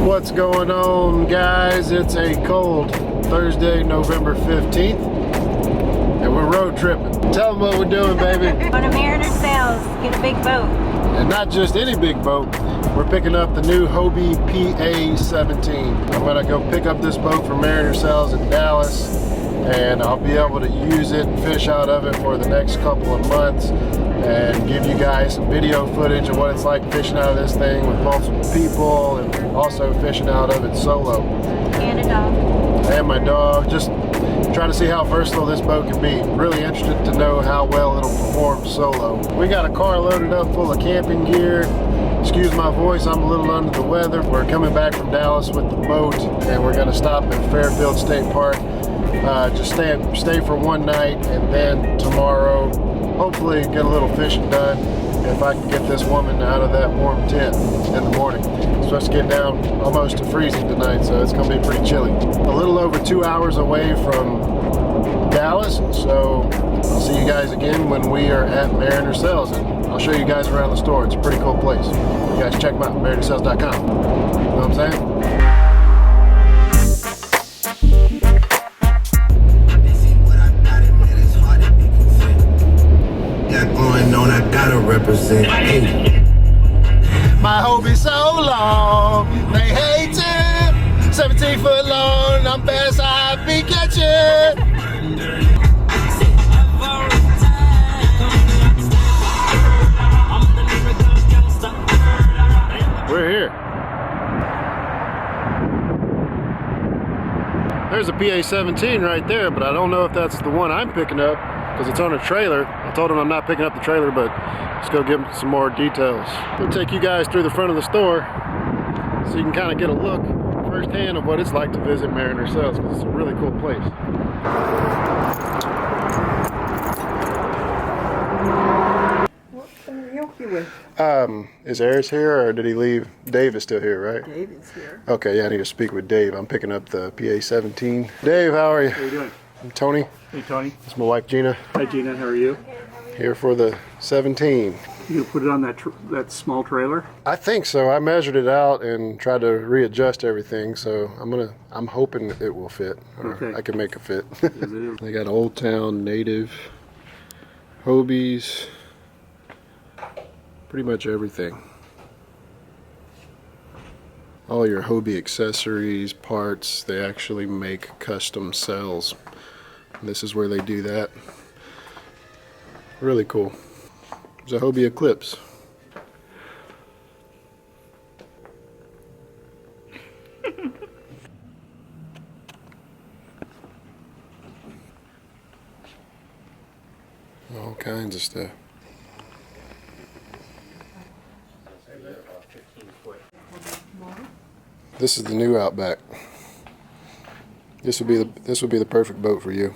What's going on, guys? It's a cold Thursday, November 15th, and we're road tripping. Tell them what we're doing, baby. On a Mariner Sales, get a big boat. And not just any big boat. We're picking up the new Hobie PA17. I'm gonna go pick up this boat from Mariner Sales in Dallas, and I'll be able to use it and fish out of it for the next couple of months and give you guys some video footage of what it's like fishing out of this thing with multiple people, and also fishing out of it solo. And a dog. And my dog. Just trying to see how versatile this boat can be. Really interested to know how well it'll perform solo. We got a car loaded up full of camping gear. Excuse my voice, I'm a little under the weather. We're coming back from Dallas with the boat, and we're gonna stop at Fairfield State Park. Just stay for one night, and then tomorrow hopefully get a little fishing done if I can get this woman out of that warm tent in the morning. It's supposed to get down almost to freezing tonight, so it's gonna be pretty chilly. A little over 2 hours away from Dallas, so I'll see you guys again when we are at Mariner Sales, and I'll show you guys around the store. It's a pretty cool place. You guys check them out, marinersales.com. You know what I'm saying? Represent my Hobie so long, they hate it. 17 foot long, I'm best I be catching. We're here. There's a PA17 right there, but I don't know if that's the one I'm picking up because it's on a trailer. I told him I'm not picking up the trailer, but let's go give him some more details. We'll take you guys through the front of the store so you can kind of get a look firsthand of what it's like to visit Mariner Sales, because it's a really cool place. What can we help you with? Is Aris here, or did he leave? Dave is still here, right? Dave is here. Okay, yeah, I need to speak with Dave. I'm picking up the PA17. Dave, how are you? How are you doing? I'm Tony. Hey, Tony. It's my wife, Gina. Hi, Gina. How are you? Here for the 17. You gonna put it on that small trailer? I think so. I measured it out and tried to readjust everything, so I'm hoping it will fit. Or Okay. I can make it fit. Yes, it is. They got Old Town native Hobies, pretty much everything. All your Hobie accessories, parts, they actually make custom cells. And this is where they do that. Really cool. There's a Hobie Eclipse. All kinds of stuff. This is the new Outback. This would be the perfect boat for you.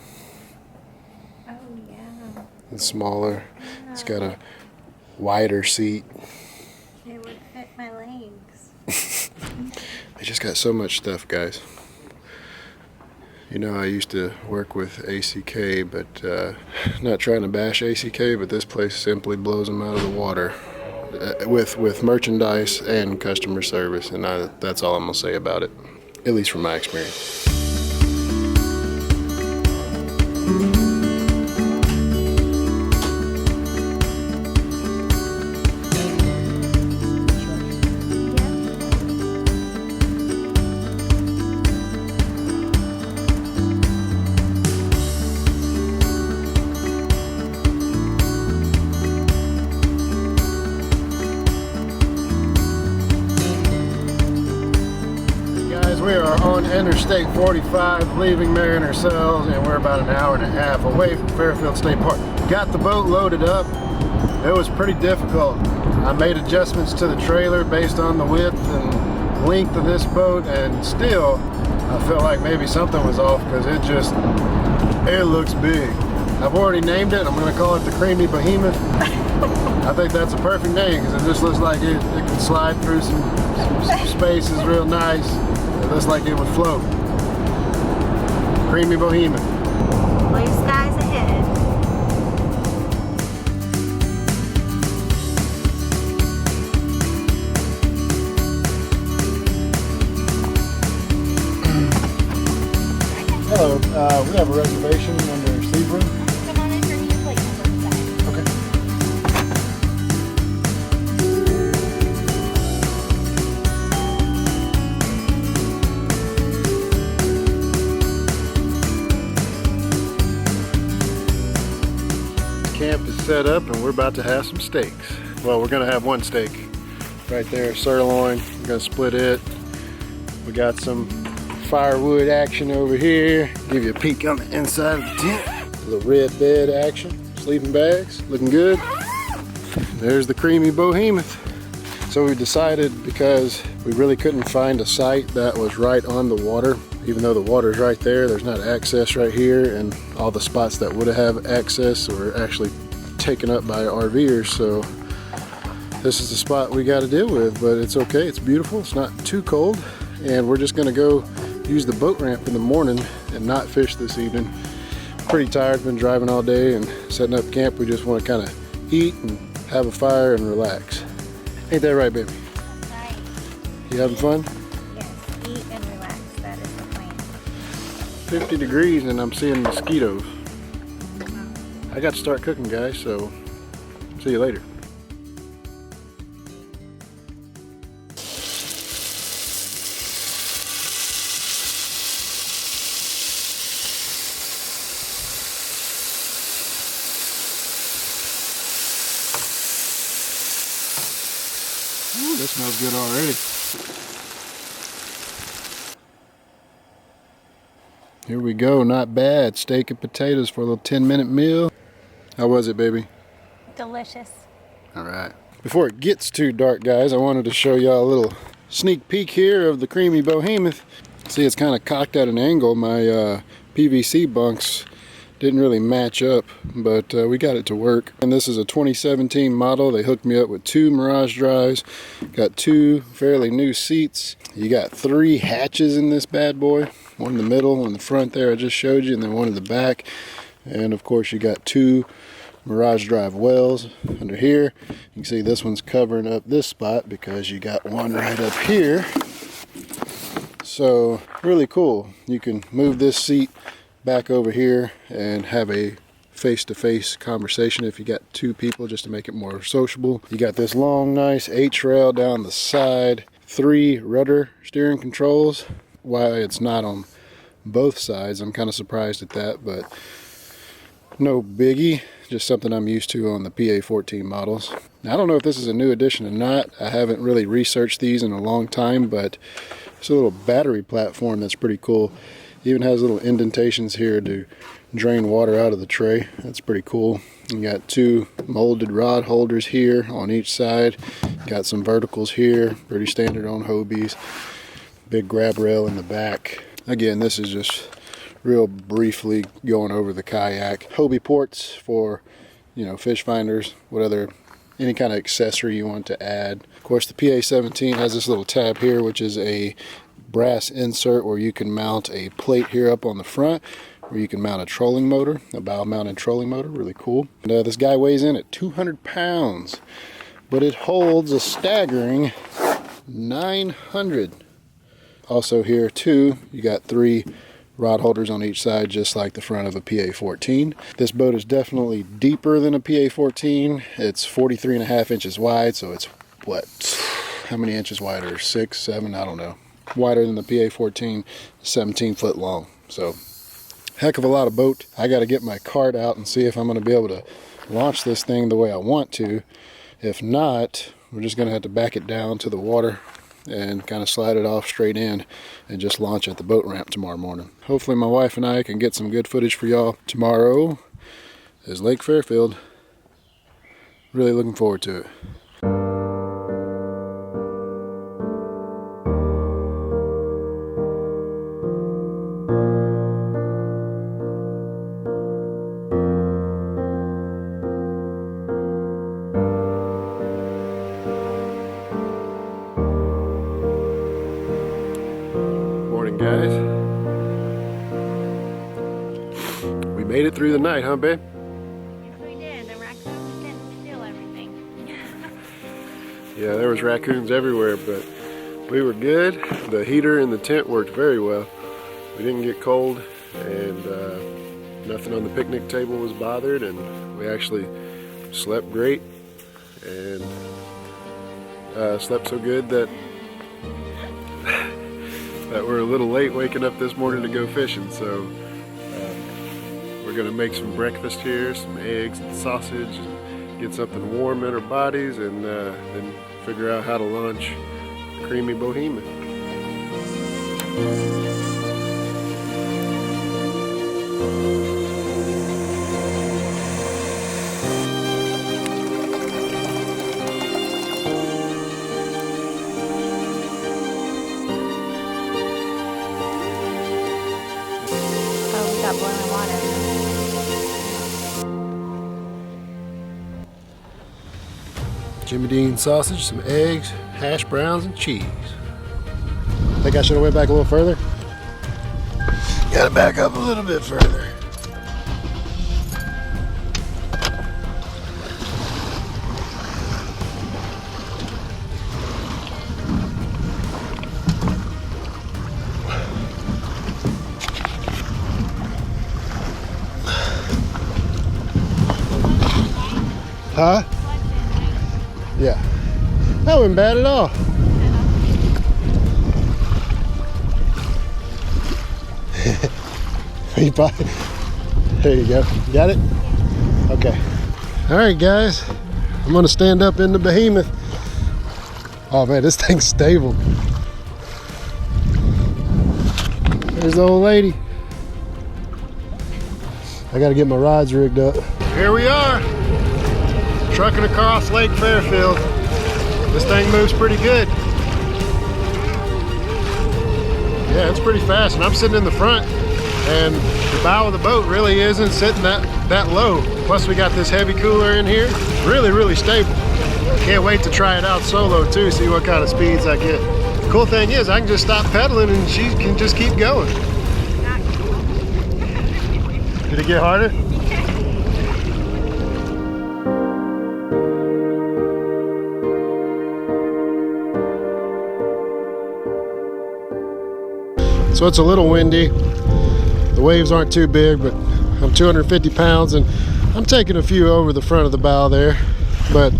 Oh, yeah. It's smaller. It's got a wider seat. It would fit my legs. They just got so much stuff, guys. You know, I used to work with ACK, but not trying to bash ACK, but this place simply blows them out of the water with merchandise and customer service, and that's all I'm gonna say about it, at least from my experience. We are on Interstate 45 leaving Mariner Sales, and we're about an hour and a half away from Fairfield State Park. Got the boat loaded up. It was pretty difficult. I made adjustments to the trailer based on the width and length of this boat, and still I felt like maybe something was off because it looks big. I've already named it. I'm going to call it the Creamy Behemoth. I think that's a perfect name because it just looks like it can slide through some spaces real nice. It looks like it would float. Creamy Behemoth. Blue skies ahead. Hello, we have a reservation under Zebra. Come on in for your plate number side. Okay. Camp is set up and we're about to have some steaks. Well, we're gonna have one steak right there, sirloin. We're gonna split it. We got some firewood action over here. Give you a peek on the inside of the tent. A little red bed action. Sleeping bags, looking good. There's the creamy behemoth. So we decided, because we really couldn't find a site that was right on the water, even though the water's right there, there's not access right here, and all the spots that would have access were actually taken up by RVers. So this is the spot we got to deal with, but it's okay, it's beautiful, it's not too cold, and we're just gonna go use the boat ramp in the morning and not fish this evening. Pretty tired, been driving all day and setting up camp. We just want to kind of eat and have a fire and relax. Ain't that right, baby? That's right. You having fun? Yes, eat and relax. That is the plan. 50 degrees and I'm seeing mosquitoes. I got to start cooking, guys, so see you later. Ooh, that smells good already. Here we go, not bad. Steak and potatoes for a little 10-minute meal. How was it, baby? Delicious. All right. Before it gets too dark, guys, I wanted to show y'all a little sneak peek here of the creamy behemoth. See, it's kind of cocked at an angle. My PVC bunks didn't really match up, but we got it to work. And this is a 2017 model. They hooked me up with 2 Mirage drives, got 2 fairly new seats. You got 3 hatches in this bad boy, one in the middle, one in the front there I just showed you, and then one in the back. And of course you got 2 Mirage drive wells under here. You can see this one's covering up this spot because you got one right up here. So really cool. You can move this seat back over here and have a face-to-face conversation if you got 2 people, just to make it more sociable. You got this long, nice H-rail down the side, 3 rudder steering controls. Why it's not on both sides, I'm kind of surprised at that, but no biggie. Just something I'm used to on the PA14 models. Now, I don't know if this is a new addition or not. I haven't really researched these in a long time, but it's a little battery platform that's pretty cool. Even has little indentations here to drain water out of the tray. That's pretty cool. You got 2 molded rod holders here on each side. Got some verticals here, pretty standard on Hobies. Big grab rail in the back. Again, this is just real briefly going over the KAYAK. Hobie ports for, you know, fish finders, any kind of accessory you want to add. Of course, the PA17 has this little tab here, which is a brass insert where you can mount a plate here up on the front, where you can mount a trolling motor, a bow mounted trolling motor. Really cool. And this guy weighs in at 200 pounds, but it holds a staggering 900. Also here too, you got 3 rod holders on each side, just like the front of a PA14. This boat is definitely deeper than a PA14. It's 43.5 inches wide, so it's what, how many inches wider? 6, 7, I don't know. Wider than the PA14, 17 foot long. So heck of a lot of boat. I got to get my cart out and see if I'm going to be able to launch this thing the way I want to. If not, we're just going to have to back it down to the water and kind of slide it off straight in and just launch at the boat ramp tomorrow morning. Hopefully my wife and I can get some good footage for y'all. Tomorrow is Lake Fairfield. Really looking forward to it. Guys, we made it through the night, huh, babe? Yes, we did. The raccoons didn't steal everything. Yeah, there was raccoons everywhere, but we were good. The heater in the tent worked very well. We didn't get cold. and nothing on the picnic table was bothered, and we actually slept great, and slept so good that we're a little late waking up this morning to go fishing. So we're gonna make some breakfast here, some eggs and sausage, and get something warm in our bodies, and then figure out how to launch Creamy Bohemian. Oh, we got boiling water. Jimmy Dean sausage, some eggs, hash browns, and cheese. Think I should have went back a little further? Gotta back up a little bit further. Huh? Yeah. That wasn't bad at all. There you go. Got it? Okay. All right, guys. I'm gonna stand up in the behemoth. Oh man, this thing's stable. There's the old lady. I gotta get my rods rigged up. Here we are. Trucking across Lake Fairfield. This thing moves pretty good. Yeah, it's pretty fast, and I'm sitting in the front, and the bow of the boat really isn't sitting that low. Plus we got this heavy cooler in here. Really, really stable. Can't wait to try it out solo too, see what kind of speeds I get. The cool thing is I can just stop pedaling and she can just keep going. Did it get harder? So it's a little windy. The waves aren't too big, but I'm 250 pounds and I'm taking a few over the front of the bow there. But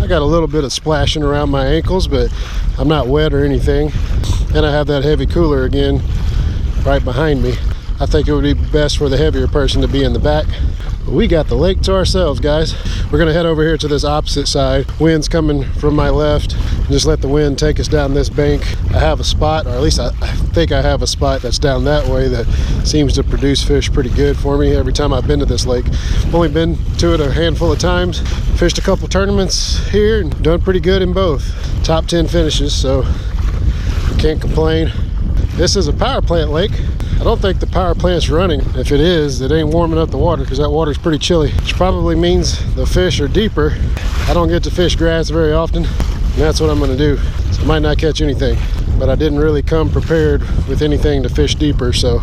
I got a little bit of splashing around my ankles, but I'm not wet or anything. And I have that heavy cooler again right behind me. I think it would be best for the heavier person to be in the back. But we got the lake to ourselves, guys. We're gonna head over here to this opposite side. Wind's coming from my left. Just let the wind take us down this bank. I have a spot, or at least I think I have a spot that's down that way that seems to produce fish pretty good for me every time I've been to this lake. I've only been to it a handful of times. Fished a couple tournaments here and done pretty good in both. Top 10 finishes, so can't complain. This is a power plant lake. I don't think the power plant's running. If it is, it ain't warming up the water because that water's pretty chilly, which probably means the fish are deeper. I don't get to fish grass very often, and that's what I'm gonna do. So I might not catch anything, but I didn't really come prepared with anything to fish deeper, so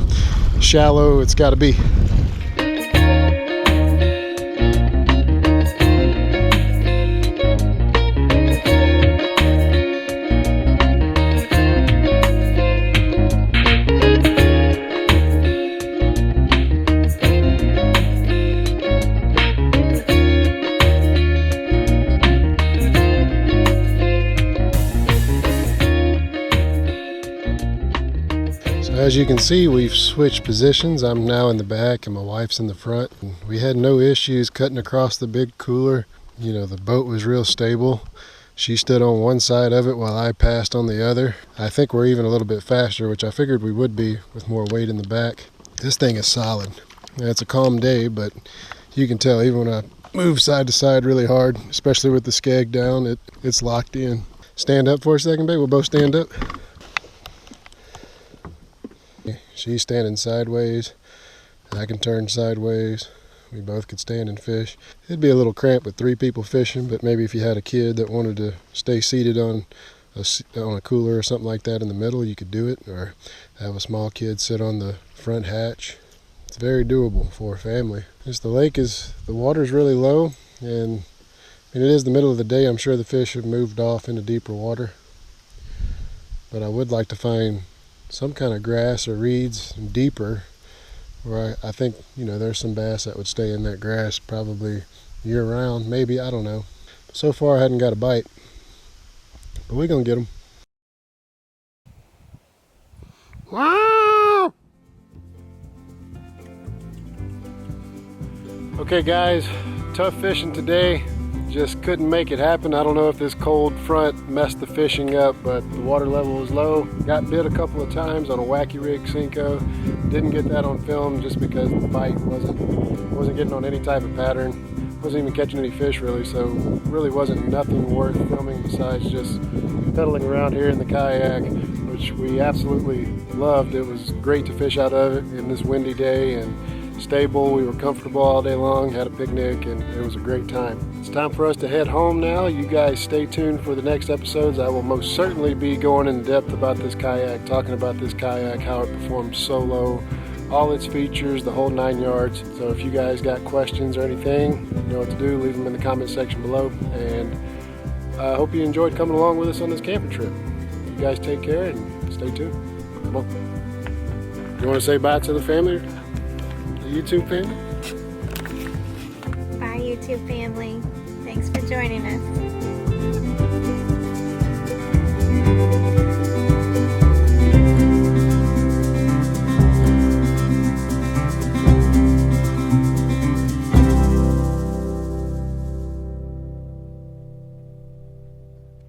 shallow it's gotta be. As you can see, we've switched positions. I'm now in the back and my wife's in the front. We had no issues cutting across the big cooler. You know, the boat was real stable. She stood on one side of it while I passed on the other. I think we're even a little bit faster, which I figured we would be with more weight in the back. This thing is solid. It's a calm day, but you can tell even when I move side to side really hard, especially with the skeg down, it's locked in. Stand up for a second, babe. We'll both stand up. She's standing sideways, I can turn sideways. We both could stand and fish. It'd be a little cramped with 3 people fishing, but maybe if you had a kid that wanted to stay seated on a cooler or something like that in the middle, you could do it, or have a small kid sit on the front hatch. It's very doable for a family. Just the water's really low, and it is the middle of the day. I'm sure the fish have moved off into deeper water, but I would like to find some kind of grass or reeds deeper where I think, you know, there's some bass that would stay in that grass probably year round, maybe, I don't know. So far I hadn't got a bite, but we're gonna get them. Wow! Okay guys, tough fishing today. Just couldn't make it happen. I don't know if this cold front messed the fishing up, but the water level was low. Got bit a couple of times on a wacky rig Cinco. Didn't get that on film just because the bite wasn't getting on any type of pattern. Wasn't even catching any fish really, so really wasn't nothing worth filming besides just pedaling around here in the kayak, which we absolutely loved. It was great to fish out of it in this windy day and stable. We were comfortable all day long, had a picnic, and it was a great time. It's time for us to head home now. You guys stay tuned for the next episodes. I will most certainly be going in depth about this kayak, talking about this kayak, how it performs solo, all its features, the whole 9 yards. So if you guys got questions or anything, you know what to do, leave them in the comment section below. And I hope you enjoyed coming along with us on this camping trip. You guys take care and stay tuned. Come on. You want to say bye to the family? YouTube family? Bye, YouTube family. Thanks for joining us.